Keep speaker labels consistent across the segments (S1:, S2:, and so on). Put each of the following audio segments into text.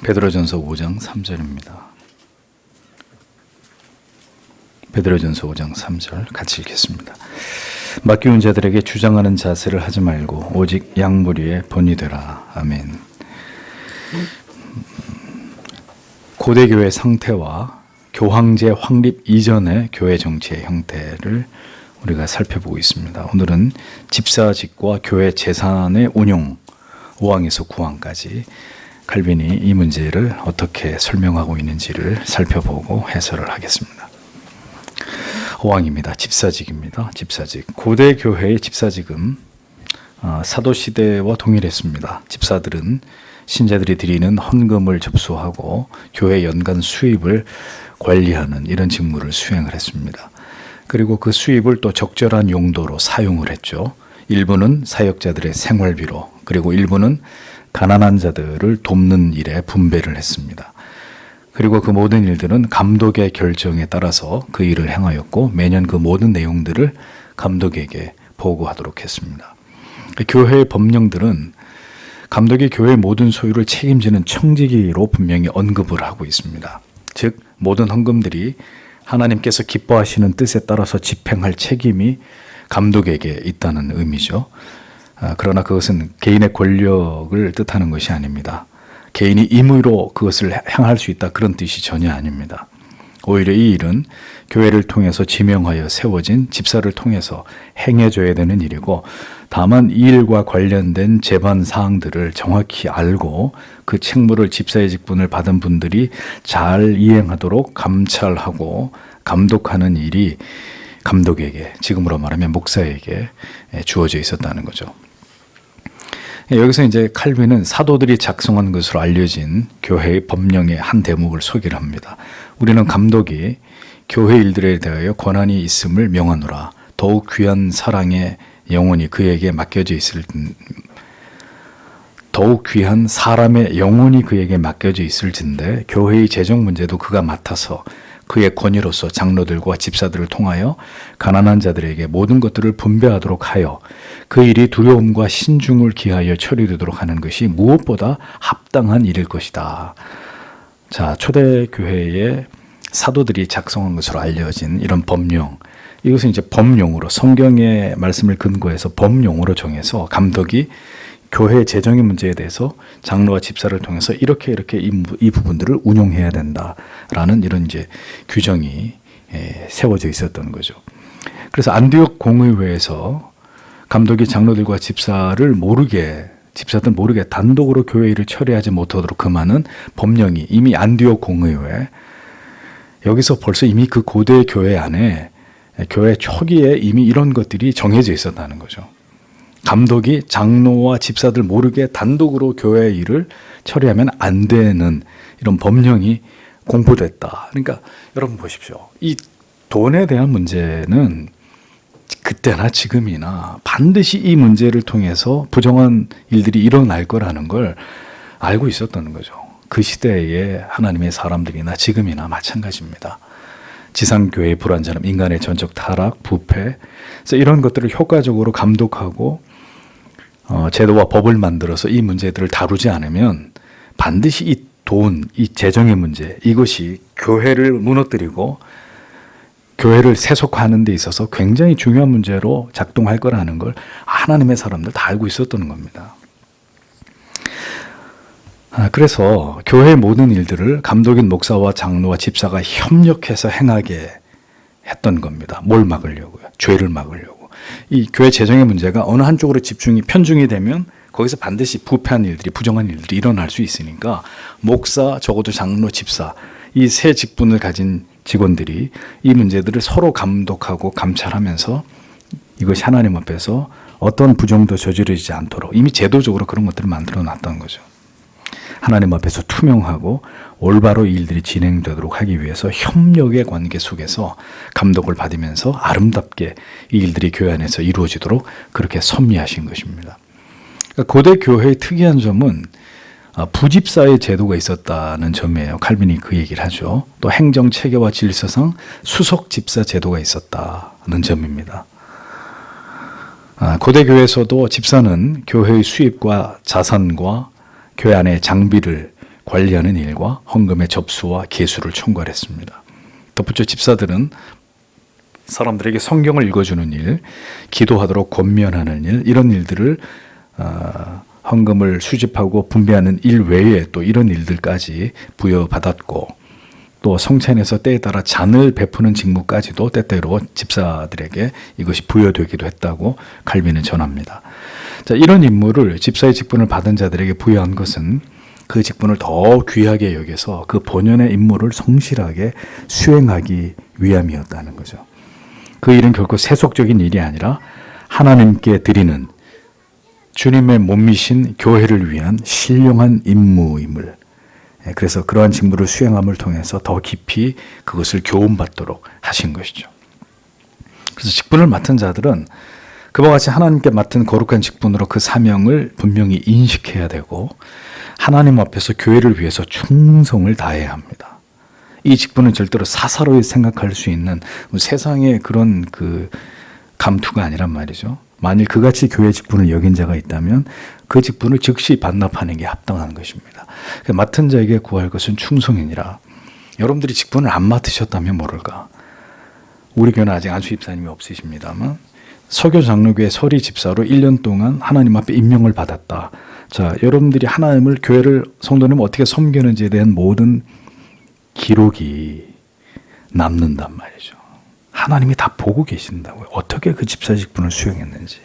S1: 베드로전서 5장 3절입니다. 베드로전서 5장 3절 같이 읽겠습니다. 맡기운 자들에게 주장하는 자세를 하지 말고 오직 양무리의 본이 되라. 아멘. 고대 교회 상태와 교황제 확립 이전의 교회 정치의 형태를 우리가 살펴보고 있습니다. 오늘은 집사직과 교회 재산의 운용, 5항에서 9항까지 칼빈이 이 문제를 어떻게 설명하고 있는지를 살펴보고 해설을 하겠습니다. 5항입니다. 집사직입니다. 집사직. 고대 교회의 집사직은 사도시대와 동일했습니다. 집사들은 신자들이 드리는 헌금을 접수하고 교회 연간 수입을 관리하는 이런 직무를 수행을 했습니다. 그리고 그 수입을 또 적절한 용도로 사용을 했죠. 일부는 사역자들의 생활비로, 그리고 일부는 가난한 자들을 돕는 일에 분배를 했습니다. 그리고 그 모든 일들은 감독의 결정에 따라서 그 일을 행하였고 매년 그 모든 내용들을 감독에게 보고하도록 했습니다. 교회의 법령들은 감독이 교회의 모든 소유를 책임지는 청지기로 분명히 언급을 하고 있습니다. 즉 모든 헌금들이 하나님께서 기뻐하시는 뜻에 따라서 집행할 책임이 감독에게 있다는 의미죠. 그러나 그것은 개인의 권력을 뜻하는 것이 아닙니다. 개인이 임의로 그것을 행할 수 있다, 그런 뜻이 전혀 아닙니다. 오히려 이 일은 교회를 통해서 지명하여 세워진 집사를 통해서 행해줘야 되는 일이고, 다만 이 일과 관련된 제반 사항들을 정확히 알고 그 책무를, 집사의 직분을 받은 분들이 잘 이행하도록 감찰하고 감독하는 일이 감독에게, 지금으로 말하면 목사에게 주어져 있었다는 거죠. 여기서 이제 칼빈은 사도들이 작성한 것으로 알려진 교회의 법령의 한 대목을 소개를 합니다. 우리는 감독이 교회 일들에 대하여 권한이 있음을 명하노라. 더욱 귀한 사랑의 영혼이 그에게 맡겨져 있을 더욱 귀한 사람의 영혼이 그에게 맡겨져 있을진데 교회의 재정 문제도 그가 맡아서 그의 권위로서 장로들과 집사들을 통하여 가난한 자들에게 모든 것들을 분배하도록 하여 그 일이 두려움과 신중을 기하여 처리되도록 하는 것이 무엇보다 합당한 일일 것이다. 자, 초대교회의 사도들이 작성한 것으로 알려진 이런 법령, 이것은 이제 법령으로, 성경의 말씀을 근거해서 법령으로 정해서 감독이 교회 재정의 문제에 대해서 장로와 집사를 통해서 이렇게 이 부분들을 운용해야 된다라는 이런 이제 규정이 세워져 있었던 거죠. 그래서 안디옥 공의회에서 감독이 장로들과 집사들 모르게 단독으로 교회 일을 처리하지 못하도록 금하는 법령이 이미 안디옥 공의회, 여기서 벌써 이미 그 고대 교회 안에, 교회 초기에 이미 이런 것들이 정해져 있었다는 거죠. 감독이 장로와 집사들 모르게 단독으로 교회 일을 처리하면 안 되는 이런 법령이 공포됐다. 그러니까 여러분 보십시오. 이 돈에 대한 문제는 그때나 지금이나 반드시 이 문제를 통해서 부정한 일들이 일어날 거라는 걸 알고 있었다는 거죠. 그 시대의 하나님의 사람들이나 지금이나 마찬가지입니다. 지상교회의 불완전함, 인간의 전적 타락, 부패, 그래서 이런 것들을 효과적으로 감독하고 제도와 법을 만들어서 이 문제들을 다루지 않으면 반드시 이 돈, 이 재정의 문제, 이것이 교회를 무너뜨리고 교회를 세속화하는 데 있어서 굉장히 중요한 문제로 작동할 거라는 걸 하나님의 사람들 다 알고 있었던 겁니다. 그래서 교회의 모든 일들을 감독인 목사와 장로와 집사가 협력해서 행하게 했던 겁니다. 뭘 막으려고요? 죄를 막으려고. 이 교회 재정의 문제가 어느 한쪽으로 편중이 되면 거기서 반드시 부패한 일들이, 부정한 일들이 일어날 수 있으니까 목사, 적어도 장로, 집사, 이 세 직분을 가진 직원들이 이 문제들을 서로 감독하고 감찰하면서 이것이 하나님 앞에서 어떤 부정도 저지르지 않도록 이미 제도적으로 그런 것들을 만들어 놨던 거죠. 하나님 앞에서 투명하고 올바로 이 일들이 진행되도록 하기 위해서 협력의 관계 속에서 감독을 받으면서 아름답게 이 일들이 교회 안에서 이루어지도록 그렇게 섭리하신 것입니다. 그러니까 고대 교회의 특이한 점은 부집사의 제도가 있었다는 점이에요. 칼빈이 그 얘기를 하죠. 또 행정 체계와 질서상 수석 집사 제도가 있었다는 점입니다. 고대 교회에서도 집사는 교회의 수입과 자산과 교회 안의 장비를 관리하는 일과 헌금의 접수와 계수를 총괄했습니다. 덧붙여 집사들은 사람들에게 성경을 읽어주는 일, 기도하도록 권면하는 일, 이런 일들을 헌금을 수집하고 분배하는 일 외에 또 이런 일들까지 부여받았고, 또 성찬에서 때에 따라 잔을 베푸는 직무까지도 때때로 집사들에게 이것이 부여되기도 했다고 칼빈은 전합니다. 자, 이런 임무를 집사의 직분을 받은 자들에게 부여한 것은 그 직분을 더 귀하게 여겨서 그 본연의 임무를 성실하게 수행하기 위함이었다는 거죠. 그 일은 결코 세속적인 일이 아니라 하나님께 드리는 주님의 몸이신 교회를 위한 신령한 임무임을, 그래서 그러한 직무를 수행함을 통해서 더 깊이 그것을 교훈받도록 하신 것이죠. 그래서 직분을 맡은 자들은 그와 같이 하나님께 맡은 거룩한 직분으로 그 사명을 분명히 인식해야 되고 하나님 앞에서 교회를 위해서 충성을 다해야 합니다. 이 직분은 절대로 사사로이 생각할 수 있는 세상의 그런 감투가 아니란 말이죠. 만일 그같이 교회 직분을 여긴 자가 있다면 그 직분을 즉시 반납하는 게 합당한 것입니다. 맡은 자에게 구할 것은 충성이니라. 여러분들이 직분을 안 맡으셨다면 모를까. 우리 교회는 아직 안수 집사님이 없으십니다만 서교 장로교회 서리 집사로 1년 동안 하나님 앞에 임명을 받았다. 자, 여러분들이 하나님을, 교회를, 성도님을 어떻게 섬기는지에 대한 모든 기록이 남는단 말이죠. 하나님이 다 보고 계신다고요. 어떻게 그 집사 직분을 수행했는지.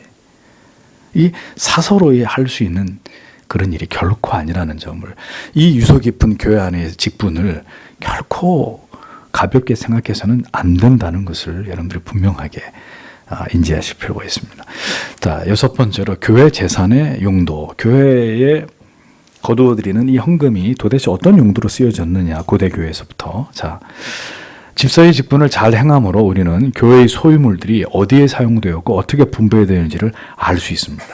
S1: 이 사서로이 할 수 있는 그런 일이 결코 아니라는 점을, 이 유서 깊은 교회 안의 직분을 결코 가볍게 생각해서는 안 된다는 것을 여러분들이 분명하게 인지하실 필요가 있습니다. 자, 6번째로 교회 재산의 용도, 교회에 거두어들이는 이 헌금이 도대체 어떤 용도로 쓰여졌느냐, 고대 교회에서부터. 자, 집사의 직분을 잘 행함으로 우리는 교회의 소유물들이 어디에 사용되었고 어떻게 분배되는지를 알 수 있습니다.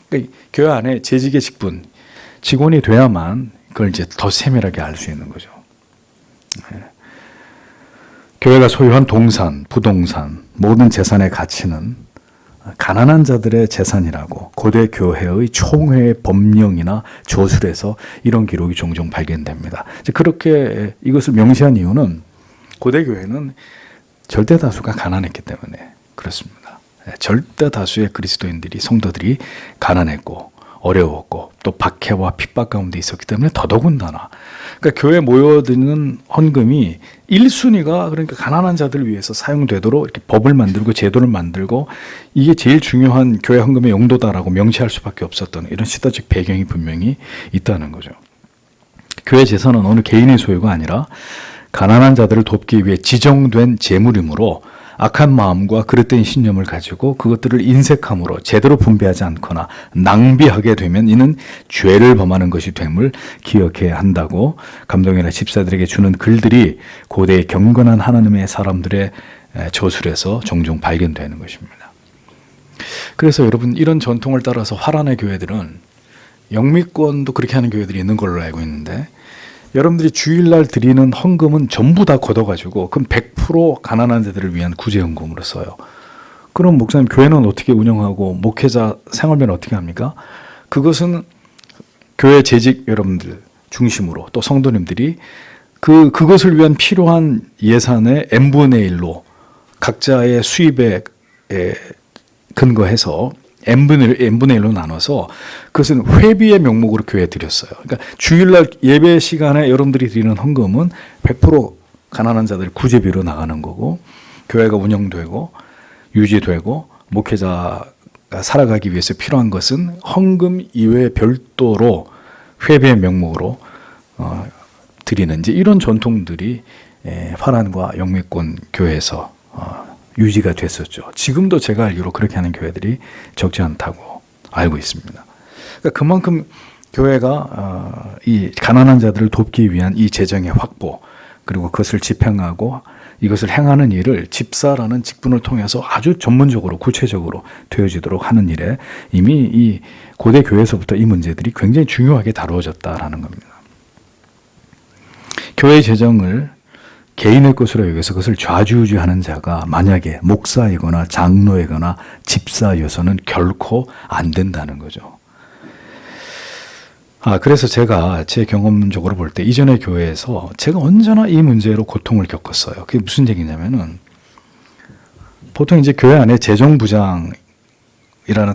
S1: 그러니까 교회 안에 재직의 직분, 직원이 돼야만 그걸 이제 더 세밀하게 알 수 있는 거죠. 교회가 소유한 동산, 부동산, 모든 재산의 가치는 가난한 자들의 재산이라고 고대 교회의 총회의 법령이나 조술에서 이런 기록이 종종 발견됩니다. 그렇게 이것을 명시한 이유는 고대 교회는 절대 다수가 가난했기 때문에 그렇습니다. 절대 다수의 그리스도인들이, 성도들이 가난했고 어려웠고 또 박해와 핍박 가운데 있었기 때문에 더더군다나, 그러니까 교회에 모여드는 헌금이 1순위가 그러니까 가난한 자들을 위해서 사용되도록 이렇게 법을 만들고 제도를 만들고 이게 제일 중요한 교회 헌금의 용도다라고 명시할 수밖에 없었던 이런 시대적 배경이 분명히 있다는 거죠. 교회 재산은 어느 개인의 소유가 아니라 가난한 자들을 돕기 위해 지정된 재물이므로 악한 마음과 그릇된 신념을 가지고 그것들을 인색함으로 제대로 분배하지 않거나 낭비하게 되면 이는 죄를 범하는 것이 됨을 기억해야 한다고 감독이나 집사들에게 주는 글들이 고대의 경건한 하나님의 사람들의 저술에서 종종 발견되는 것입니다. 그래서 여러분, 이런 전통을 따라서 화란의 교회들은, 영미권도 그렇게 하는 교회들이 있는 걸로 알고 있는데, 여러분들이 주일날 드리는 헌금은 전부 다 걷어가지고 그럼 100% 가난한 자들을 위한 구제헌금으로 써요. 그럼 목사님, 교회는 어떻게 운영하고 목회자 생활비는 어떻게 합니까? 그것은 교회 재직 여러분들 중심으로 또 성도님들이 그것을 위한 필요한 예산의 n분의 1로 각자의 수입에 근거해서 n분의 1로 나눠서 그것은 회비의 명목으로 교회에 드렸어요. 그러니까 주일날 예배 시간에 여러분들이 드리는 헌금은 100% 가난한 자들 구제비로 나가는 거고, 교회가 운영되고 유지되고 목회자가 살아가기 위해서 필요한 것은 헌금 이외에 별도로 회비의 명목으로 드리는 이제 이런 전통들이 화란과 영미권 교회에서 유지가 됐었죠. 지금도 제가 알기로 그렇게 하는 교회들이 적지 않다고 알고 있습니다. 그러니까 그만큼 교회가 이 가난한 자들을 돕기 위한 이 재정의 확보, 그리고 그것을 집행하고 이것을 행하는 일을 집사라는 직분을 통해서 아주 전문적으로 구체적으로 되어지도록 하는 일에 이미 이 고대 교회에서부터 이 문제들이 굉장히 중요하게 다루어졌다라는 겁니다. 교회 재정을 개인의 것으로 여기서 그것을 좌지우지하는 자가 만약에 목사이거나 장로이거나 집사여서는 결코 안 된다는 거죠. 그래서 제가 제 경험적으로 볼 때 이전의 교회에서 제가 언제나 이 문제로 고통을 겪었어요. 그게 무슨 얘기냐면은 보통 이제 교회 안에 재정부장이라는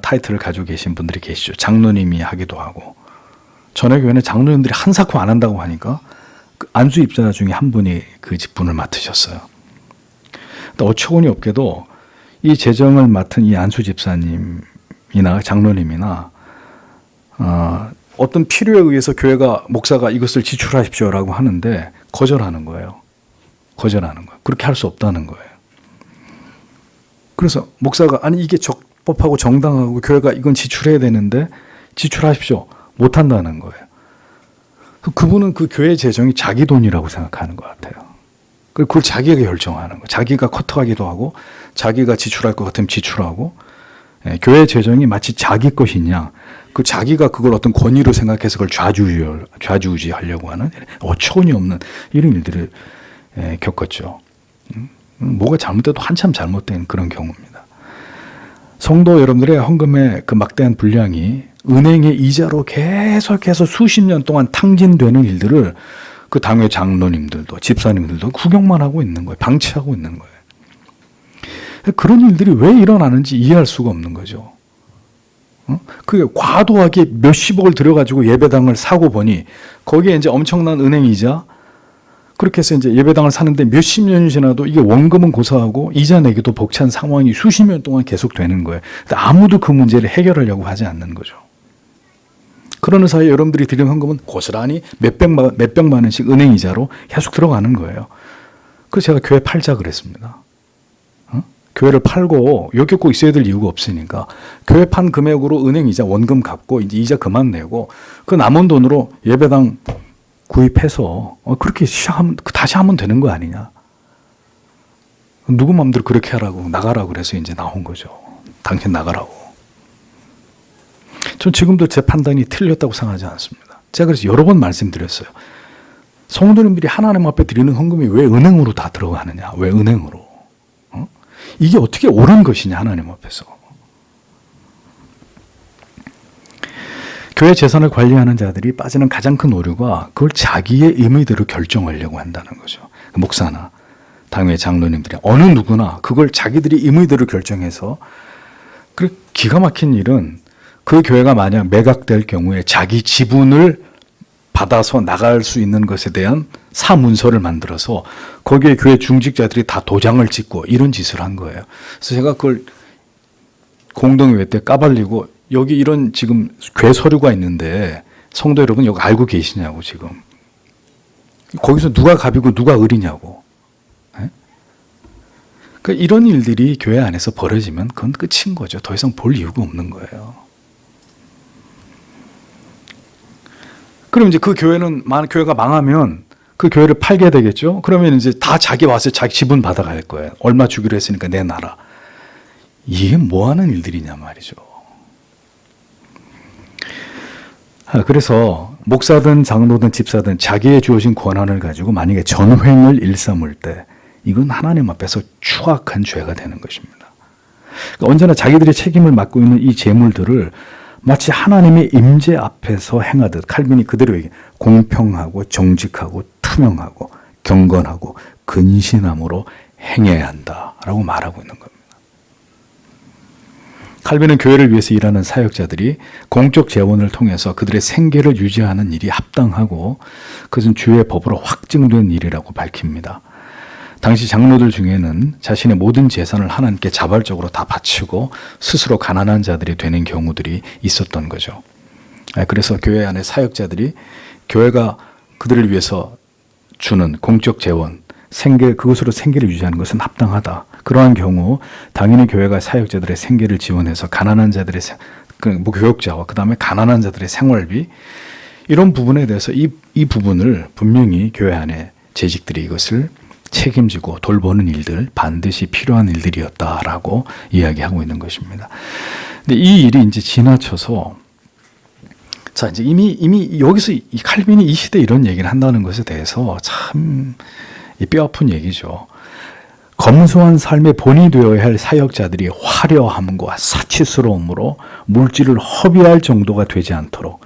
S1: 타이틀을 가지고 계신 분들이 계시죠. 장로님이 하기도 하고. 전에 교회는 장로님들이 한사코 안 한다고 하니까 그 안수 입자 중에 한 분이 그 직분을 맡으셨어요. 근데 어처구니 없게도 이 재정을 맡은 이 안수 집사님이나 장로님이나 어떤 필요에 의해서 교회가 목사가 이것을 지출하십시오라고 하는데 거절하는 거예요. 거절하는 거예요. 그렇게 할 수 없다는 거예요. 그래서 목사가 아니 이게 적법하고 정당하고 교회가 이건 지출해야 되는데 지출하십시오. 못한다는 거예요. 그분은 그 교회 재정이 자기 돈이라고 생각하는 것 같아요. 그걸 자기가 결정하는 거예요. 자기가 커트하기도 하고 자기가 지출할 것 같으면 지출하고 교회 재정이 마치 자기 것이냐 그 자기가 그걸 어떤 권위로 생각해서 그걸 좌지우지하려고 하는 어처구니 없는 이런 일들을 겪었죠. 뭐가 잘못돼도 한참 잘못된 그런 경우입니다. 성도 여러분들의 헌금의 그 막대한 분량이 은행의 이자로 계속해서 수십 년 동안 탕진되는 일들을 그 당회 장로님들도 집사님들도 구경만 하고 있는 거예요. 방치하고 있는 거예요. 그런 일들이 왜 일어나는지 이해할 수가 없는 거죠. 그게 과도하게 몇십억을 들여가지고 예배당을 사고 보니 거기에 이제 엄청난 은행이자 그렇게 해서 이제 예배당을 사는데 몇십 년이 지나도 이게 원금은 고사하고 이자 내기도 벅찬 상황이 수십 년 동안 계속되는 거예요. 근데 아무도 그 문제를 해결하려고 하지 않는 거죠. 그러는 사이에 여러분들이 드린 헌금은 고스란히 몇백만 원씩 은행 이자로 계속 들어가는 거예요. 그래서 제가 교회 팔자 그랬습니다. 교회를 팔고 여기 꼭 있어야 될 이유가 없으니까 교회 판 금액으로 은행 이자 원금 갚고 이제 이자 그만 내고 그 남은 돈으로 예배당 구입해서 그렇게 다시 하면 되는 거 아니냐. 누구 마음대로 그렇게 하라고 나가라고 그래서 이제 나온 거죠. 당신 나가라고. 전 지금도 제 판단이 틀렸다고 생각하지 않습니다. 제가 그래서 여러 번 말씀드렸어요. 성도님들이 하나님 앞에 드리는 헌금이 왜 은행으로 다 들어가느냐. 왜 은행으로. 이게 어떻게 옳은 것이냐 하나님 앞에서. 교회 재산을 관리하는 자들이 빠지는 가장 큰 오류가 그걸 자기의 의미대로 결정하려고 한다는 거죠. 목사나 당회 장로님들이 어느 누구나 그걸 자기들이 의미대로 결정해서 그 기가 막힌 일은 그 교회가 만약 매각될 경우에 자기 지분을 받아서 나갈 수 있는 것에 대한 사문서를 만들어서 거기에 교회 중직자들이 다 도장을 찍고 이런 짓을 한 거예요. 그래서 제가 그걸 공동회의 때 까발리고 여기 이런 지금 궤 서류가 있는데 성도 여러분 여기 알고 계시냐고 지금. 거기서 누가 갑이고 누가 을이냐고. 그러니까 이런 일들이 교회 안에서 벌어지면 그건 끝인 거죠. 더 이상 볼 이유가 없는 거예요. 그럼 이제 그 교회는 교회가 망하면 그 교회를 팔게 되겠죠. 그러면 이제 다 자기 와서 자기 지분 받아갈 거예요. 얼마 주기로 했으니까 내놔라. 이게 뭐 하는 일들이냐 말이죠. 그래서 목사든 장로든 집사든 자기의 주어진 권한을 가지고 만약에 전횡을 일삼을 때 이건 하나님 앞에서 추악한 죄가 되는 것입니다. 그러니까 언제나 자기들의 책임을 맡고 있는 이 재물들을 마치 하나님의 임재 앞에서 행하듯 칼빈이 그대로 얘기해 공평하고 정직하고 투명하고 경건하고 근신함으로 행해야 한다라고 말하고 있는 겁니다. 칼빈은 교회를 위해서 일하는 사역자들이 공적 재원을 통해서 그들의 생계를 유지하는 일이 합당하고 그것은 주의 법으로 확증된 일이라고 밝힙니다. 당시 장로들 중에는 자신의 모든 재산을 하나님께 자발적으로 다 바치고 스스로 가난한 자들이 되는 경우들이 있었던 거죠. 그래서 교회 안에 사역자들이 교회가 그들을 위해서 주는 공적 재원, 그것으로 생계를 유지하는 것은 합당하다. 그러한 경우 당연히 교회가 사역자들의 생계를 지원해서 가난한 자들의 교역자와 그 다음에 가난한 자들의 생활비 이런 부분에 대해서 이 부분을 분명히 교회 안에 재직들이 이것을 책임지고 돌보는 일들 반드시 필요한 일들이었다라고 이야기하고 있는 것입니다. 근데 이 일이 이제 지나쳐서 자 이제 이미 여기서 이 칼빈이 이 시대에 이런 얘기를 한다는 것에 대해서 참 뼈아픈 얘기죠. 검소한 삶의 본이 되어야 할 사역자들이 화려함과 사치스러움으로 물질을 허비할 정도가 되지 않도록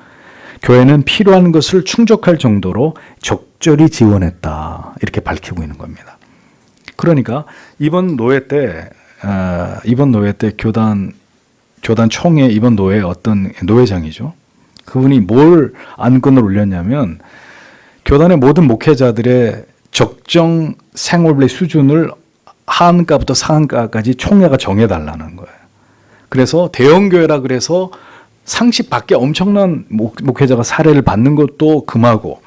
S1: 교회는 필요한 것을 충족할 정도로 적절히 지원했다. 이렇게 밝히고 있는 겁니다. 그러니까 이번 노회 때 교단 총회 이번 노회 어떤 노회장이죠. 그분이 뭘 안건을 올렸냐면 교단의 모든 목회자들의 적정 생활비 수준을 하한가부터 상한가까지 총회가 정해달라는 거예요. 그래서 대형교회라 그래서 상식 밖에 엄청난 목회자가 사례를 받는 것도 금하고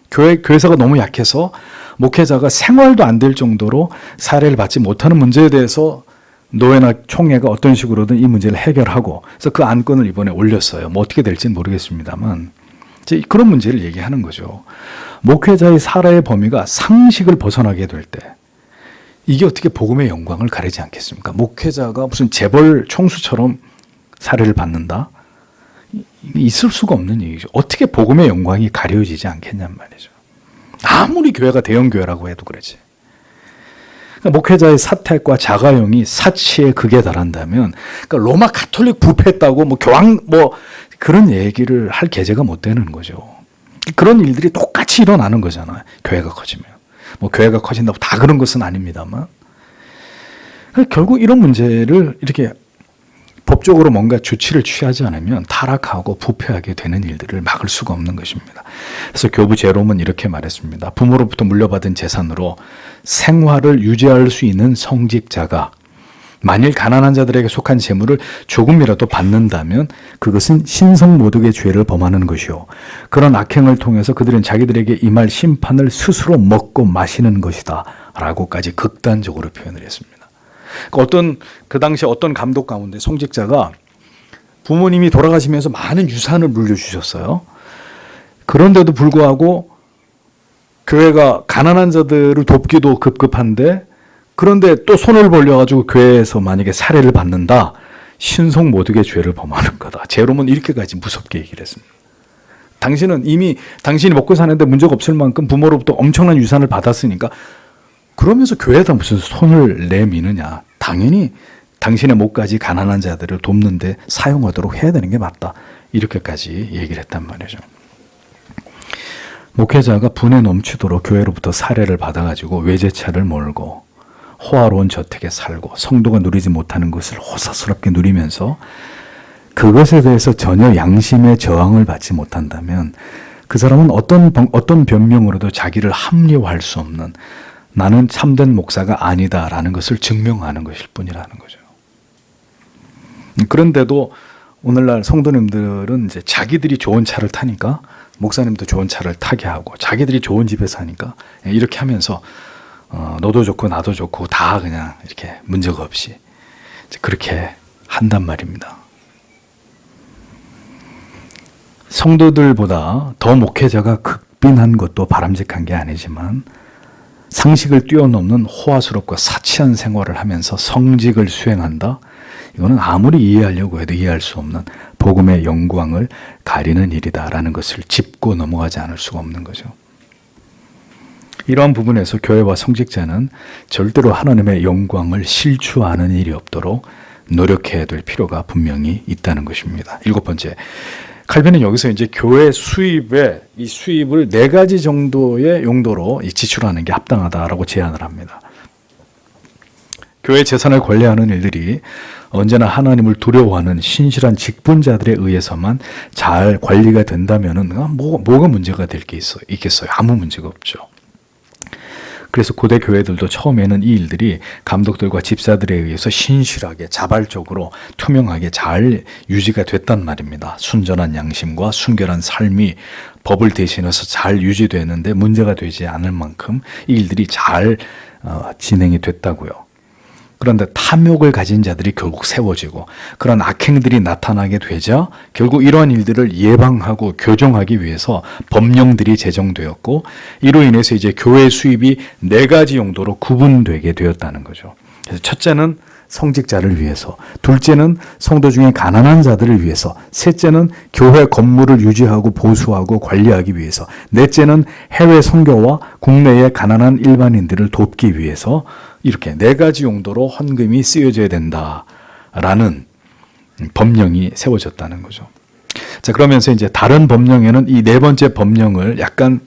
S1: 교회사가 너무 약해서 목회자가 생활도 안 될 정도로 사례를 받지 못하는 문제에 대해서 노회나 총회가 어떤 식으로든 이 문제를 해결하고 그래서 그 안건을 이번에 올렸어요. 뭐 어떻게 될지는 모르겠습니다만 이제 그런 문제를 얘기하는 거죠. 목회자의 사례의 범위가 상식을 벗어나게 될 때 이게 어떻게 복음의 영광을 가리지 않겠습니까? 목회자가 무슨 재벌 총수처럼 사례를 받는다? 있을 수가 없는 얘기죠. 어떻게 복음의 영광이 가려지지 않겠냔 말이죠. 아무리 교회가 대형 교회라고 해도 그러지. 그러니까 목회자의 사택과 자가용이 사치의 극에 달한다면, 그러니까 로마 가톨릭 부패했다고 뭐 교황 뭐 그런 얘기를 할 계제가 못 되는 거죠. 그런 일들이 똑같이 일어나는 거잖아요. 교회가 커지면. 뭐 교회가 커진다고 다 그런 것은 아닙니다만. 결국 이런 문제를 이렇게 법적으로 뭔가 조치를 취하지 않으면 타락하고 부패하게 되는 일들을 막을 수가 없는 것입니다. 그래서 교부 제롬은 이렇게 말했습니다. 부모로부터 물려받은 재산으로 생활을 유지할 수 있는 성직자가 만일 가난한 자들에게 속한 재물을 조금이라도 받는다면 그것은 신성모독의 죄를 범하는 것이요. 그런 악행을 통해서 그들은 자기들에게 임할 심판을 스스로 먹고 마시는 것이다. 라고까지 극단적으로 표현을 했습니다. 그 당시 어떤 감독 가운데 성직자가 부모님이 돌아가시면서 많은 유산을 물려주셨어요. 그런데도 불구하고 교회가 가난한 자들을 돕기도 급급한데 그런데 또 손을 벌려가지고 교회에서 만약에 살해를 받는다. 신성모독의 죄를 범하는 거다. 제롬은 이렇게까지 무섭게 얘기를 했습니다. 당신은 이미 당신이 먹고 사는데 문제가 없을 만큼 부모로부터 엄청난 유산을 받았으니까 그러면서 교회에다 무슨 손을 내미느냐. 당연히 당신의 목까지 가난한 자들을 돕는데 사용하도록 해야 되는 게 맞다. 이렇게까지 얘기를 했단 말이죠. 목회자가 분에 넘치도록 교회로부터 사례를 받아가지고 외제차를 몰고 호화로운 저택에 살고 성도가 누리지 못하는 것을 호사스럽게 누리면서 그것에 대해서 전혀 양심의 저항을 받지 못한다면 그 사람은 어떤 변명으로도 자기를 합리화할 수 없는 나는 참된 목사가 아니다라는 것을 증명하는 것일 뿐이라는 거죠. 그런데도 오늘날 성도님들은 이제 자기들이 좋은 차를 타니까 목사님도 좋은 차를 타게 하고 자기들이 좋은 집에 사니까 이렇게 하면서 너도 좋고 나도 좋고 다 그냥 이렇게 문제가 없이 그렇게 한단 말입니다. 성도들보다 더 목회자가 극빈한 것도 바람직한 게 아니지만 상식을 뛰어넘는 호화스럽고 사치한 생활을 하면서 성직을 수행한다? 이거는 아무리 이해하려고 해도 이해할 수 없는 복음의 영광을 가리는 일이다라는 것을 짚고 넘어가지 않을 수가 없는 거죠. 이러한 부분에서 교회와 성직자는 절대로 하나님의 영광을 실추하는 일이 없도록 노력해야 될 필요가 분명히 있다는 것입니다. 7번째, 칼빈은 여기서 이제 교회 이 수입을 4가지 정도의 용도로 지출하는 게 합당하다라고 제안을 합니다. 교회 재산을 관리하는 일들이 언제나 하나님을 두려워하는 신실한 직분자들에 의해서만 잘 관리가 된다면은 뭐가 문제가 될 게 있겠어요? 아무 문제가 없죠. 그래서 고대 교회들도 처음에는 이 일들이 감독들과 집사들에 의해서 신실하게 자발적으로 투명하게 잘 유지가 됐단 말입니다. 순전한 양심과 순결한 삶이 법을 대신해서 잘 유지되는데 문제가 되지 않을 만큼 이 일들이 잘 진행이 됐다고요. 그런데 탐욕을 가진 자들이 결국 세워지고 그런 악행들이 나타나게 되자 결국 이러한 일들을 예방하고 교정하기 위해서 법령들이 제정되었고 이로 인해서 이제 교회 수입이 4가지 용도로 구분되게 되었다는 거죠. 그래서 첫째는 성직자를 위해서, 둘째는 성도 중에 가난한 자들을 위해서, 셋째는 교회 건물을 유지하고 보수하고 관리하기 위해서, 넷째는 해외 선교와 국내의 가난한 일반인들을 돕기 위해서 이렇게 4가지 용도로 헌금이 쓰여져야 된다라는 법령이 세워졌다는 거죠. 자, 그러면서 이제 다른 법령에는 이 네 번째 법령을 약간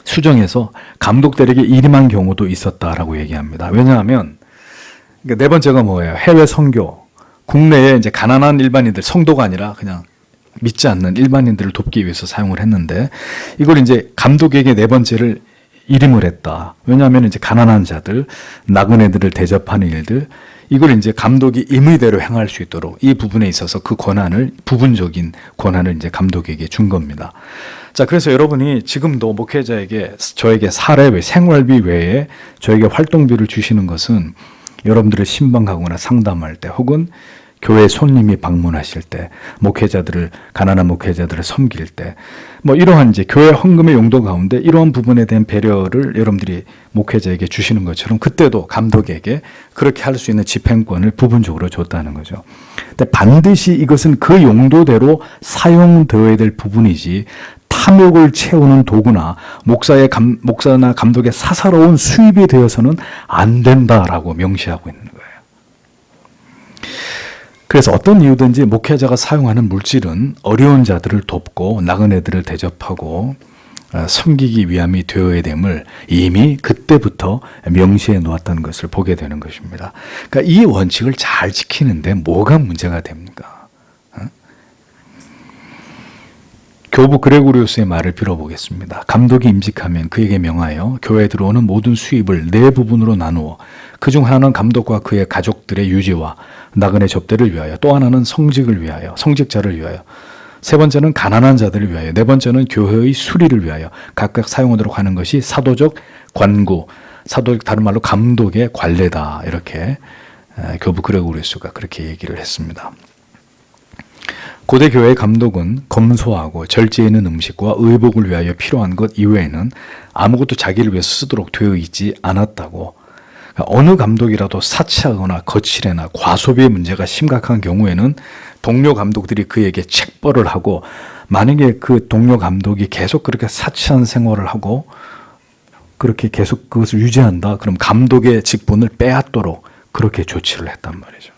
S1: 수정해서 감독들에게 일임한 경우도 있었다라고 얘기합니다. 왜냐하면 네 번째가 뭐예요? 해외 선교. 국내에 이제 가난한 일반인들, 성도가 아니라 그냥 믿지 않는 일반인들을 돕기 위해서 사용을 했는데, 이걸 이제 감독에게 네 번째를 일임을 했다. 왜냐하면 이제 가난한 자들, 나그네들을 대접하는 일들, 이걸 이제 감독이 임의대로 행할 수 있도록 이 부분에 있어서 그 권한을, 부분적인 권한을 이제 감독에게 준 겁니다. 자, 그래서 여러분이 지금도 목회자에게, 저에게 사례비, 생활비 외에 저에게 활동비를 주시는 것은 여러분들을 신방하거나 상담할 때, 혹은 교회 손님이 방문하실 때, 목회자들을, 가난한 목회자들을 섬길 때, 뭐 이러한 이제 교회 헌금의 용도 가운데 이러한 부분에 대한 배려를 여러분들이 목회자에게 주시는 것처럼, 그때도 감독에게 그렇게 할 수 있는 집행권을 부분적으로 줬다는 거죠. 근데 반드시 이것은 그 용도대로 사용되어야 될 부분이지, 탐욕을 채우는 도구나 목사나 감독의 사사로운 수입이 되어서는 안 된다라고 명시하고 있는 거예요. 그래서 어떤 이유든지 목회자가 사용하는 물질은 어려운 자들을 돕고 나그네들을 대접하고 섬기기 위함이 되어야 됨을 이미 그때부터 명시해 놓았다는 것을 보게 되는 것입니다. 그러니까 이 원칙을 잘 지키는데 뭐가 문제가 됩니까? 교부 그레고리우스의 말을 빌어보겠습니다. 감독이 임직하면 그에게 명하여 교회에 들어오는 모든 수입을 네 부분으로 나누어 그중 하나는 감독과 그의 가족들의 유지와 나그네 접대를 위하여, 또 하나는 성직을 위하여, 성직자를 위하여, 세 번째는 가난한 자들을 위하여, 네 번째는 교회의 수리를 위하여 각각 사용하도록 하는 것이 사도적 관구, 사도적, 다른 말로 감독의 관례다. 이렇게 교부 그레고리우스가 그렇게 얘기를 했습니다. 고대 교회의 감독은 검소하고 절제 있는 음식과 의복을 위하여 필요한 것 이외에는 아무것도 자기를 위해서 쓰도록 되어 있지 않았다고. 어느 감독이라도 사치하거나 거칠애나 과소비의 문제가 심각한 경우에는 동료 감독들이 그에게 책벌을 하고, 만약에 그 동료 감독이 계속 그렇게 사치한 생활을 하고 그렇게 계속 그것을 유지한다, 그럼 감독의 직분을 빼앗도록 그렇게 조치를 했단 말이죠.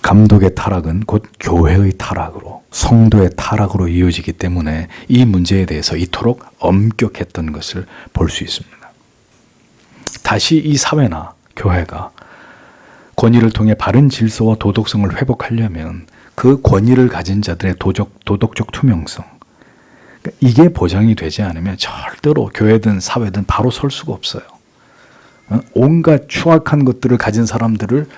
S1: 감독의 타락은 곧 교회의 타락으로, 성도의 타락으로 이어지기 때문에 이 문제에 대해서 이토록 엄격했던 것을 볼 수 있습니다. 다시 이 사회나 교회가 권위를 통해 바른 질서와 도덕성을 회복하려면 그 권위를 가진 자들의 도덕적 투명성, 이게 보장이 되지 않으면 절대로 교회든 사회든 바로 설 수가 없어요. 온갖 추악한 것들을 가진 사람들을,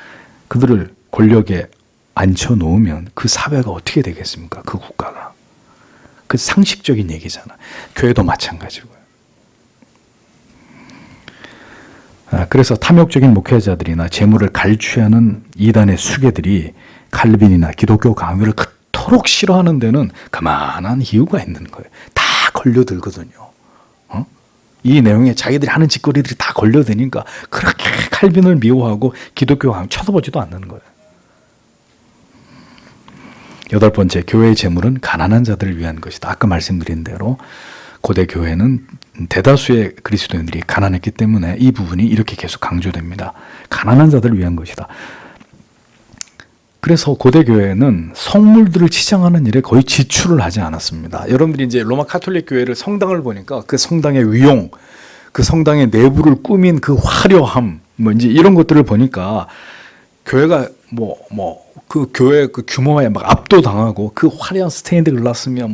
S1: 그들을 권력에 앉혀놓으면 그 사회가 어떻게 되겠습니까? 그 국가가. 그 상식적인 얘기잖아. 교회도 마찬가지고요. 그래서 탐욕적인 목회자들이나 재물을 갈취하는 이단의 수괴들이 칼빈이나 기독교 강요를 그토록 싫어하는 데는 그만한 이유가 있는 거예요. 다 걸려들거든요. 이 내용에 자기들이 하는 짓거리들이 다 걸려드니까 그렇게 칼빈을 미워하고 기독교 강요 쳐다보지도 않는 거예요. 여덟 번째, 교회의 재물은 가난한 자들을 위한 것이다. 아까 말씀드린 대로 고대 교회는 대다수의 그리스도인들이 가난했기 때문에 이 부분이 이렇게 계속 강조됩니다. 가난한 자들을 위한 것이다. 그래서 고대 교회는 성물들을 치장하는 일에 거의 지출을 하지 않았습니다. 여러분들이 이제 로마 카톨릭 교회를, 성당을 보니까 그 성당의 위용, 그 성당의 내부를 꾸민 그 화려함, 뭐 이제 이런 것들을 보니까 교회가 그 교회 그 규모에 막 압도당하고, 그 화려한 스테인드 글라스며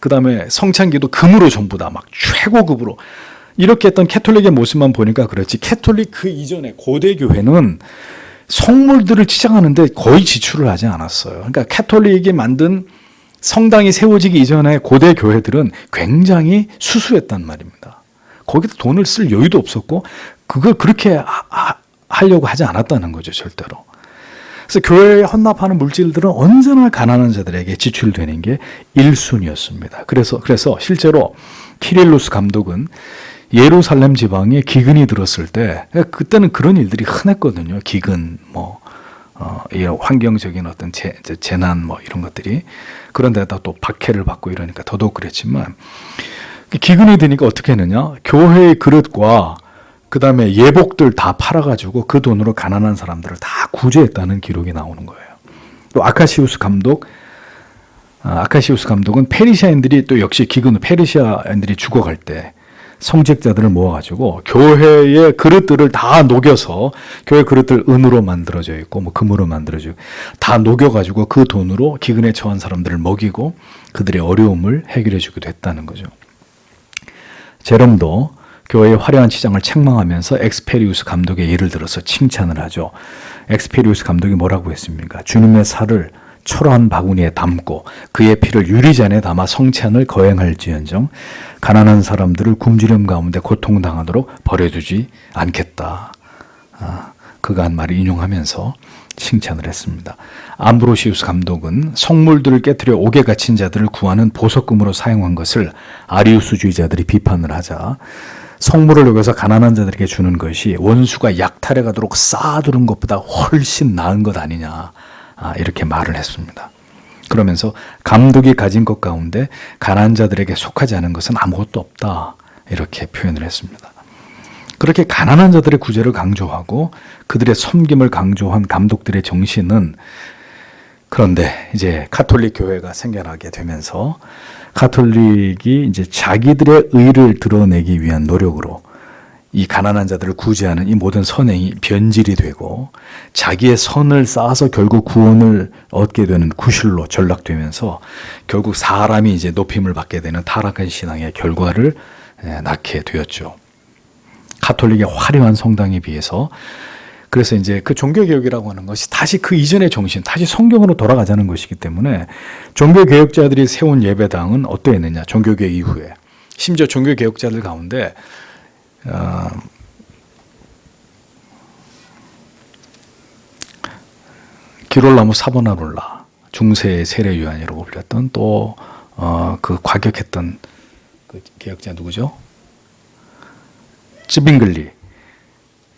S1: 그 다음에 성찬기도 금으로 전부 다 막 최고급으로 이렇게 했던 캐톨릭의 모습만 보니까 그렇지, 캐톨릭 그 이전에 고대 교회는 성물들을 치장하는데 거의 지출을 하지 않았어요. 그러니까 캐톨릭이 만든 성당이 세워지기 이전에 고대 교회들은 굉장히 수수했단 말입니다. 거기다 돈을 쓸 여유도 없었고 그걸 그렇게 하려고 하지 않았다는 거죠, 절대로. 그래서 교회에 헌납하는 물질들은 언제나 가난한 자들에게 지출되는 게 1순위였습니다. 그래서 실제로 키릴로스 감독은 예루살렘 지방에 기근이 들었을 때, 그때는 그런 일들이 흔했거든요. 기근, 이런 환경적인 어떤 재난 이런 것들이. 그런데다 또 박해를 받고 이러니까 더더욱 그랬지만, 기근이 되니까 어떻게 했느냐? 교회의 그릇과 그다음에 예복들 다 팔아가지고 그 돈으로 가난한 사람들을 다 구제했다는 기록이 나오는 거예요. 또 아카시우스 감독은 페르시아인들이 또 역시 페르시아인들이 죽어갈 때 성직자들을 모아가지고 교회의 그릇들을 다 녹여서, 교회 그릇들 은으로 만들어져 있고 뭐 금으로 만들어져 있고 다 녹여가지고 그 돈으로 기근에 처한 사람들을 먹이고 그들의 어려움을 해결해 주기도 했다는 거죠. 제롬도 교회의 화려한 치장을 책망하면서 엑스페리우스 감독의 예를 들어서 칭찬을 하죠. 엑스페리우스 감독이 뭐라고 했습니까? 주님의 살을 초라한 바구니에 담고 그의 피를 유리잔에 담아 성찬을 거행할지언정 가난한 사람들을 굶주림 가운데 고통당하도록 버려두지 않겠다. 그가 한 말을 인용하면서 칭찬을 했습니다. 암브로시우스 감독은 성물들을 깨뜨려 옥에 갇힌 자들을 구하는 보석금으로 사용한 것을 아리우스주의자들이 비판을 하자 성물을 녹여서 가난한 자들에게 주는 것이 원수가 약탈해 가도록 쌓아두는 것보다 훨씬 나은 것 아니냐, 이렇게 말을 했습니다. 그러면서 감독이 가진 것 가운데 가난한 자들에게 속하지 않은 것은 아무것도 없다, 이렇게 표현을 했습니다. 그렇게 가난한 자들의 구제를 강조하고 그들의 섬김을 강조한 감독들의 정신은, 그런데 이제 가톨릭 교회가 생겨나게 되면서 가톨릭이 이제 자기들의 의를 드러내기 위한 노력으로 이 가난한 자들을 구제하는 이 모든 선행이 변질이 되고 자기의 선을 쌓아서 결국 구원을 얻게 되는 구실로 전락되면서 결국 사람이 이제 높임을 받게 되는 타락한 신앙의 결과를 낳게 되었죠. 가톨릭의 화려한 성당에 비해서. 그래서 이제 그 종교개혁이라고 하는 것이 다시 그 이전의 정신, 다시 성경으로 돌아가자는 것이기 때문에 종교개혁자들이 세운 예배당은 어떠했느냐, 종교개혁 이후에. 심지어 종교개혁자들 가운데 기롤라모 사보나롤라, 중세의 세례 요한이라고 불렸던 또 그 과격했던 그 개혁자 누구죠? 쯔빙글리.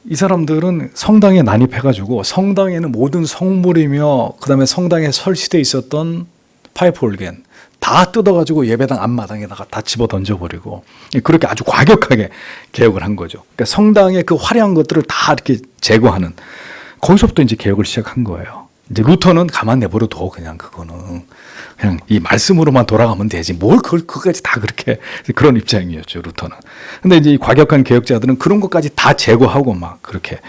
S1: 이 사람들은 성당에 난입해가지고 성당에는 모든 성물이며 그 다음에 성당에 설치되어 있었던 파이프 올겐 다 뜯어가지고 예배당 앞마당에다가 다 집어 던져버리고 그렇게 아주 과격하게 개혁을 한 거죠. 그러니까 성당의 그 화려한 것들을 다 이렇게 제거하는, 거기서부터 이제 개혁을 시작한 거예요. 이제 루터는 가만 내버려둬, 그냥 그거는 그냥 이 말씀으로만 돌아가면 되지 뭘 그것까지 다 그렇게, 그런 입장이었죠, 루터는. 근데 이제 이 과격한 개혁자들은 그런 것까지 다 제거하고 막 그렇게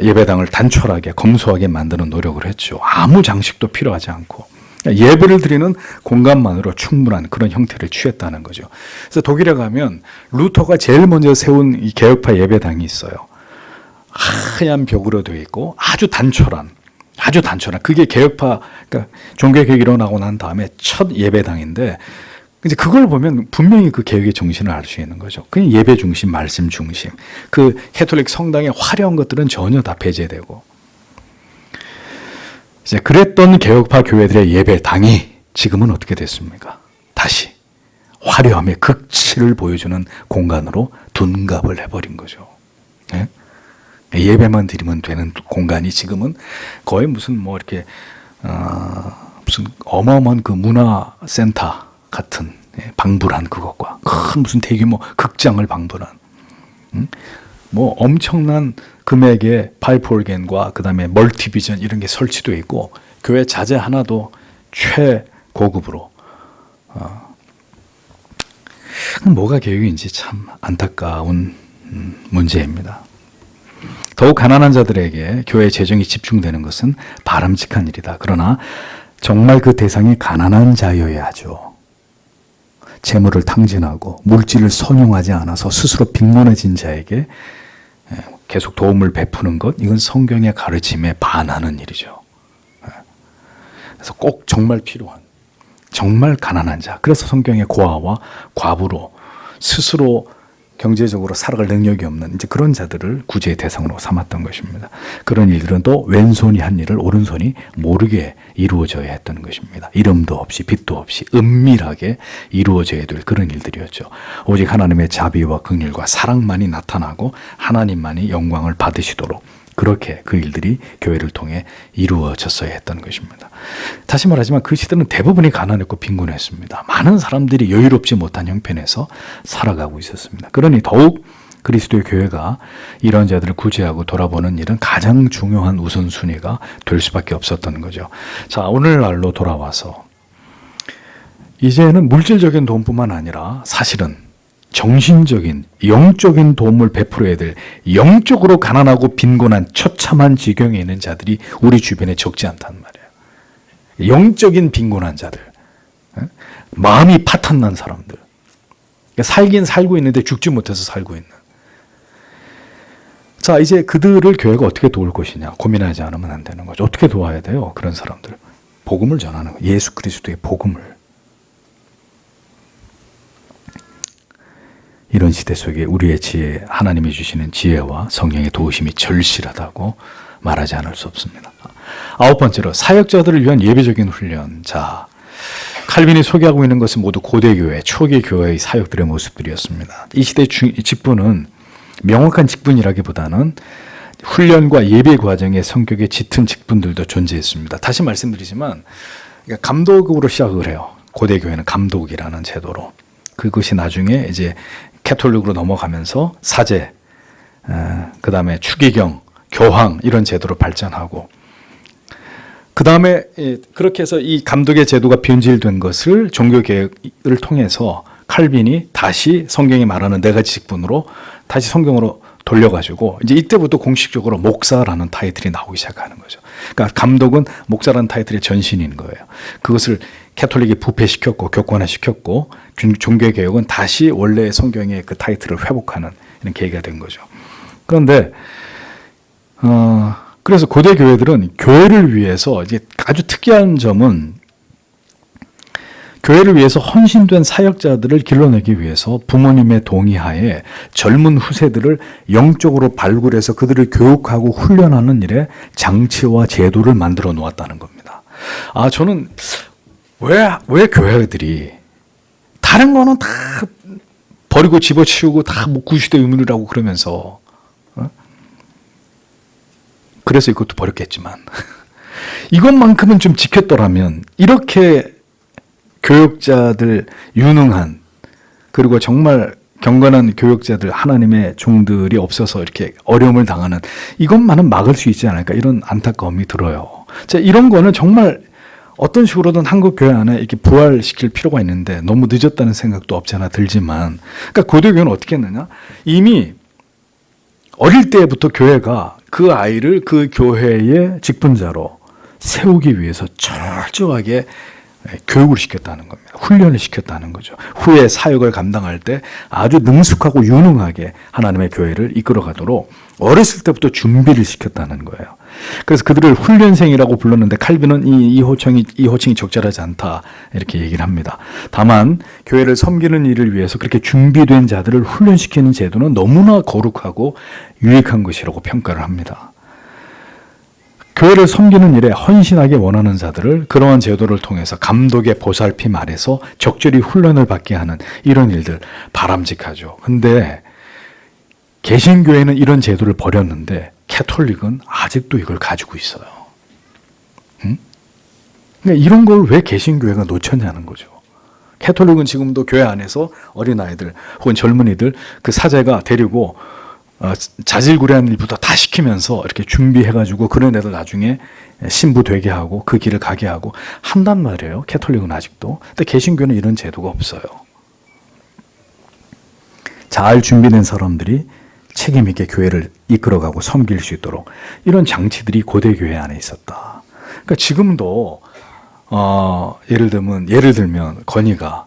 S1: 예배당을 단촐하게 검소하게 만드는 노력을 했죠. 아무 장식도 필요하지 않고 예배를 드리는 공간만으로 충분한 그런 형태를 취했다는 거죠. 그래서 독일에 가면 루터가 제일 먼저 세운 이 개혁파 예배당이 있어요. 하얀 벽으로 되어 있고 아주 단촐한 그게 개혁파, 그러니까 종교개혁이 일어나고 난 다음에 첫 예배당인데 이제 그걸 보면 분명히 그 개혁의 정신을 알 수 있는 거죠. 그냥 예배 중심, 말씀 중심. 그 캐톨릭 성당의 화려한 것들은 전혀 다 배제되고. 이제 그랬던 개혁파 교회들의 예배당이 지금은 어떻게 됐습니까? 다시 화려함의 극치를 보여주는 공간으로 둔갑을 해버린 거죠. 네? 예배만 드리면 되는 공간이 지금은 거의 무슨 뭐 이렇게 무슨 어마어마한 그 문화센터 같은 방불한 그것과 큰 무슨 대규모 극장을 방불한 뭐 엄청난 금액의 파이프 오르겐과 그 다음에 멀티비전 이런 게 설치되어 있고 교회 자재 하나도 최고급으로 뭐가 개혁인지 참 안타까운 문제입니다. 더욱 가난한 자들에게 교회 재정이 집중되는 것은 바람직한 일이다. 그러나 정말 그 대상이 가난한 자여야 하죠. 재물을 탕진하고 물질을 선용하지 않아서 스스로 빈곤해진 자에게 계속 도움을 베푸는 것, 이건 성경의 가르침에 반하는 일이죠. 그래서 꼭 정말 필요한, 정말 가난한 자, 그래서 성경의 고아와 과부로 스스로 경제적으로 살아갈 능력이 없는 이제 그런 자들을 구제의 대상으로 삼았던 것입니다. 그런 일들은 또 왼손이 한 일을 오른손이 모르게 이루어져야 했던 것입니다. 이름도 없이 빛도 없이 은밀하게 이루어져야 될 그런 일들이었죠. 오직 하나님의 자비와 긍휼과 사랑만이 나타나고 하나님만이 영광을 받으시도록 그렇게 그 일들이 교회를 통해 이루어졌어야 했던 것입니다. 다시 말하지만 그 시대는 대부분이 가난했고 빈곤했습니다. 많은 사람들이 여유롭지 못한 형편에서 살아가고 있었습니다. 그러니 더욱 그리스도의 교회가 이런 자들을 구제하고 돌아보는 일은 가장 중요한 우선순위가 될 수밖에 없었던 거죠. 자, 오늘날로 돌아와서 이제는 물질적인 도움뿐만 아니라 사실은 정신적인, 영적인 도움을 베풀어야 될 영적으로 가난하고 빈곤한 처참한 지경에 있는 자들이 우리 주변에 적지 않단 말이에요. 영적인 빈곤한 자들, 마음이 파탄난 사람들, 살긴 살고 있는데 죽지 못해서 살고 있는. 자, 이제 그들을 교회가 어떻게 도울 것이냐 고민하지 않으면 안 되는 거죠. 어떻게 도와야 돼요? 그런 사람들. 복음을 전하는 거예요. 예수 그리스도의 복음을. 이런 시대 속에 우리의 지혜, 하나님이 주시는 지혜와 성령의 도우심이 절실하다고 말하지 않을 수 없습니다. 9번째로 사역자들을 위한 예배적인 훈련. 자, 칼빈이 소개하고 있는 것은 모두 고대교회, 초기 교회의 사역들의 모습들이었습니다. 이 시대의 직분은 명확한 직분이라기보다는 훈련과 예배 과정의 성격에 짙은 직분들도 존재했습니다. 다시 말씀드리지만 감독으로 시작을 해요. 고대교회는 감독이라는 제도로. 그것이 나중에 이제 캐톨릭으로 넘어가면서 사제, 그 다음에 추기경, 교황 이런 제도로 발전하고, 그 다음에 그렇게 해서 이 감독의 제도가 변질된 것을 종교개혁을 통해서 칼빈이 다시 성경이 말하는 네 가지 직분으로 다시 성경으로 돌려가지고 이제 이때부터 공식적으로 목사라는 타이틀이 나오기 시작하는 거죠. 그러니까 감독은 목사라는 타이틀의 전신인 거예요. 그것을 캐톨릭이 부패시켰고 격관화시켰고 종교개혁은 다시 원래의 성경의 그 타이틀을 회복하는 이런 계기가 된 거죠. 그런데 그래서 고대 교회들은 교회를 위해서 이제 아주 특이한 점은 교회를 위해서 헌신된 사역자들을 길러내기 위해서 부모님의 동의하에 젊은 후세들을 영적으로 발굴해서 그들을 교육하고 훈련하는 일에 장치와 제도를 만들어 놓았다는 겁니다. 저는 왜 교회들이 다른 거는 다 버리고 집어치우고 다 구시대 의무라고 그러면서 그래서 이것도 버렸겠지만 이것만큼은 좀 지켰더라면 이렇게 교육자들 유능한 그리고 정말 경건한 교육자들 하나님의 종들이 없어서 이렇게 어려움을 당하는 이것만은 막을 수 있지 않을까 이런 안타까움이 들어요. 자, 이런 거는 정말 어떤 식으로든 한국 교회 안에 이렇게 부활시킬 필요가 있는데 너무 늦었다는 생각도 없지 않아 들지만, 그러니까 고대교회는 어떻게 했느냐? 이미 어릴 때부터 교회가 그 아이를 그 교회의 직분자로 세우기 위해서 철저하게 교육을 시켰다는 겁니다. 훈련을 시켰다는 거죠. 후에 사역을 감당할 때 아주 능숙하고 유능하게 하나님의 교회를 이끌어가도록 어렸을 때부터 준비를 시켰다는 거예요. 그래서 그들을 훈련생이라고 불렀는데 칼빈은 이 호칭이 적절하지 않다 이렇게 얘기를 합니다. 다만 교회를 섬기는 일을 위해서 그렇게 준비된 자들을 훈련시키는 제도는 너무나 거룩하고 유익한 것이라고 평가를 합니다. 교회를 섬기는 일에 헌신하게 원하는 자들을 그러한 제도를 통해서 감독의 보살핌 아래서 적절히 훈련을 받게 하는 이런 일들 바람직하죠. 근데 개신교회는 이런 제도를 버렸는데 캐톨릭은 아직도 이걸 가지고 있어요. 그러니까 이런 걸 왜 개신교회가 놓쳤냐는 거죠. 캐톨릭은 지금도 교회 안에서 어린아이들 혹은 젊은이들 그 사제가 데리고 자질구레한 일부터 다 시키면서 이렇게 준비해가지고 그런 애들 나중에 신부 되게 하고 그 길을 가게 하고 한단 말이에요. 캐톨릭은 아직도. 근데 개신교는 이런 제도가 없어요. 잘 준비된 사람들이 책임 있게 교회를 이끌어가고 섬길 수 있도록 이런 장치들이 고대 교회 안에 있었다. 그러니까 지금도 예를 들면 건이가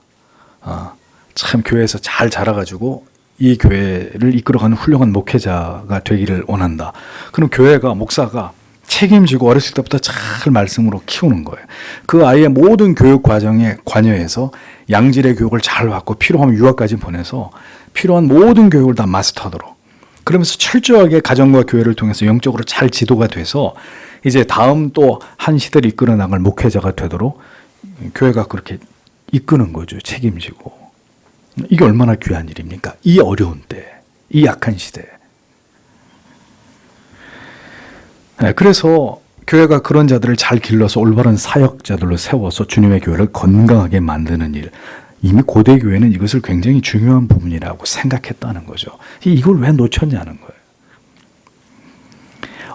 S1: 참 교회에서 잘 자라가지고 이 교회를 이끌어가는 훌륭한 목회자가 되기를 원한다. 그럼 교회가 목사가 책임지고 어렸을 때부터 잘 말씀으로 키우는 거예요. 그 아이의 모든 교육 과정에 관여해서 양질의 교육을 잘 받고 필요하면 유학까지 보내서 필요한 모든 교육을 다 마스터하도록 그러면서 철저하게 가정과 교회를 통해서 영적으로 잘 지도가 돼서 이제 다음 또 한 시대를 이끌어 나갈 목회자가 되도록 교회가 그렇게 이끄는 거죠. 책임지고. 이게 얼마나 귀한 일입니까? 이 어려운 때, 이 약한 시대. 그래서 교회가 그런 자들을 잘 길러서 올바른 사역자들로 세워서 주님의 교회를 건강하게 만드는 일, 이미 고대 교회는 이것을 굉장히 중요한 부분이라고 생각했다는 거죠. 이걸 왜 놓쳤냐는 거예요.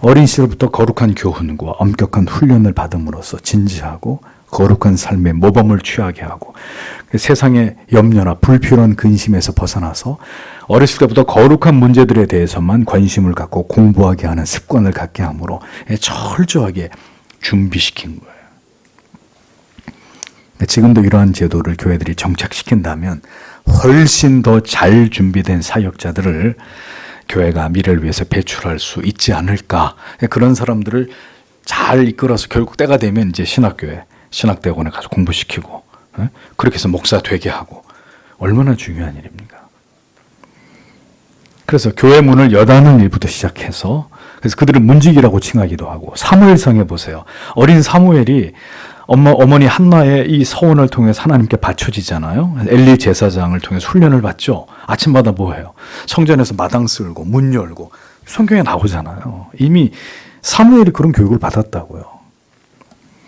S1: 어린 시절부터 거룩한 교훈과 엄격한 훈련을 받음으로써 진지하고 거룩한 삶의 모범을 취하게 하고 세상의 염려나 불필요한 근심에서 벗어나서 어렸을 때부터 거룩한 문제들에 대해서만 관심을 갖고 공부하게 하는 습관을 갖게 함으로 철저하게 준비시킨 거예요. 지금도 이러한 제도를 교회들이 정착시킨다면 훨씬 더 잘 준비된 사역자들을 교회가 미래를 위해서 배출할 수 있지 않을까. 그런 사람들을 잘 이끌어서 결국 때가 되면 이제 신학교에, 신학대학원에 가서 공부시키고, 그렇게 해서 목사 되게 하고, 얼마나 중요한 일입니까? 그래서 교회 문을 여다는 일부터 시작해서, 그래서 그들을 문지기라고 칭하기도 하고, 사무엘상에 보세요. 어린 사무엘이 어머니 한나의 이 서원을 통해서 하나님께 바쳐지잖아요. 엘리 제사장을 통해서 훈련을 받죠. 아침마다 뭐 해요? 성전에서 마당 쓸고 문 열고 성경에 나오잖아요. 이미 사무엘이 그런 교육을 받았다고요.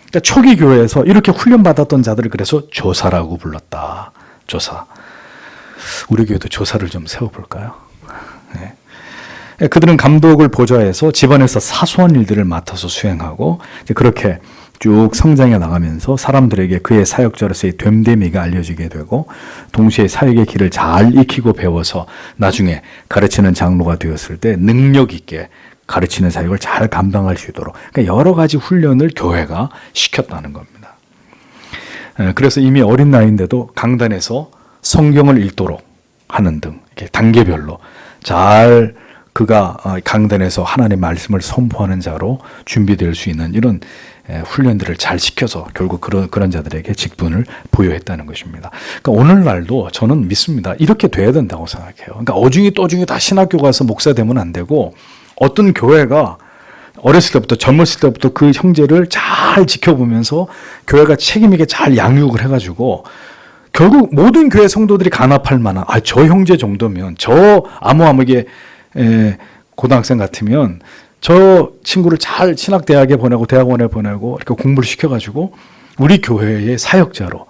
S1: 그러니까 초기 교회에서 이렇게 훈련받았던 자들을 그래서 조사라고 불렀다. 조사. 우리 교회도 조사를 좀 세워볼까요? 네. 그들은 감독을 보좌해서 집안에서 사소한 일들을 맡아서 수행하고 그렇게 쭉 성장해 나가면서 사람들에게 그의 사역자로서의 됨됨이가 알려지게 되고 동시에 사역의 길을 잘 익히고 배워서 나중에 가르치는 장로가 되었을 때 능력 있게 가르치는 사역을 잘 감당할 수 있도록 그러니까 여러 가지 훈련을 교회가 시켰다는 겁니다. 그래서 이미 어린 나이인데도 강단에서 성경을 읽도록 하는 등 이렇게 단계별로 잘 그가 강단에서 하나님의 말씀을 선포하는 자로 준비될 수 있는 이런 훈련들을 잘 시켜서 결국 그런 자들에게 직분을 부여했다는 것입니다. 그러니까 오늘날도 저는 믿습니다. 이렇게 돼야 된다고 생각해요. 그러니까 어중이 떠중이 다 신학교 가서 목사 되면 안 되고 어떤 교회가 어렸을 때부터 젊었을 때부터 그 형제를 잘 지켜보면서 교회가 책임 있게 잘 양육을 해가지고 결국 모든 교회 성도들이 간합할 만한 저 형제 정도면 저 아무게 고등학생 같으면 저 친구를 잘 신학대학에 보내고 대학원에 보내고 이렇게 공부를 시켜가지고 우리 교회의 사역자로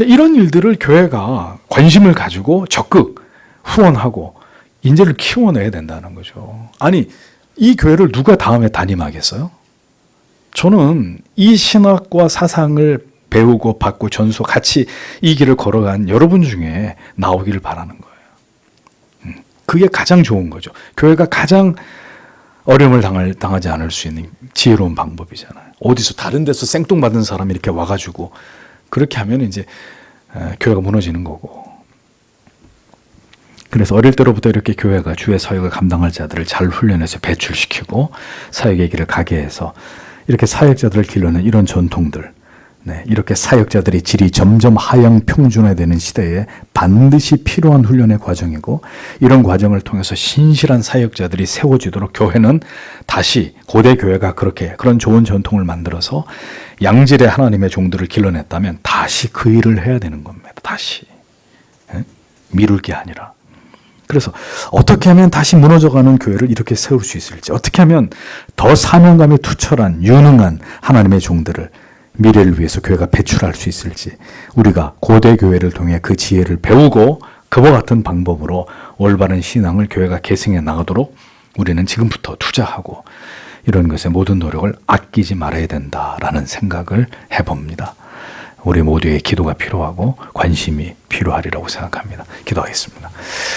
S1: 이런 일들을 교회가 관심을 가지고 적극 후원하고 인재를 키워내야 된다는 거죠. 아니 이 교회를 누가 다음에 담임하겠어요? 저는 이 신학과 사상을 배우고 받고 전수 같이 이 길을 걸어간 여러분 중에 나오기를 바라는 거예요. 그게 가장 좋은 거죠. 교회가 가장 어려움을 당하지 않을 수 있는 지혜로운 방법이잖아요. 어디서 다른 데서 생뚱맞은 사람이 이렇게 와가지고 그렇게 하면 이제 교회가 무너지는 거고. 그래서 어릴 때로부터 이렇게 교회가 주의 사역을 감당할 자들을 잘 훈련해서 배출시키고 사역의 길을 가게 해서 이렇게 사역자들을 길러낸 이런 전통들, 이렇게 사역자들의 질이 점점 하향 평준화되는 시대에 반드시 필요한 훈련의 과정이고 이런 과정을 통해서 신실한 사역자들이 세워지도록 교회는 다시 고대 교회가 그런 좋은 전통을 만들어서 양질의 하나님의 종들을 길러냈다면 다시 그 일을 해야 되는 겁니다. 다시. 미룰 게 아니라. 그래서 어떻게 하면 다시 무너져가는 교회를 이렇게 세울 수 있을지 어떻게 하면 더 사명감이 투철한 유능한 하나님의 종들을 미래를 위해서 교회가 배출할 수 있을지 우리가 고대 교회를 통해 그 지혜를 배우고 그와 같은 방법으로 올바른 신앙을 교회가 계승해 나가도록 우리는 지금부터 투자하고 이런 것에 모든 노력을 아끼지 말아야 된다라는 생각을 해봅니다. 우리 모두의 기도가 필요하고 관심이 필요하리라고 생각합니다. 기도하겠습니다.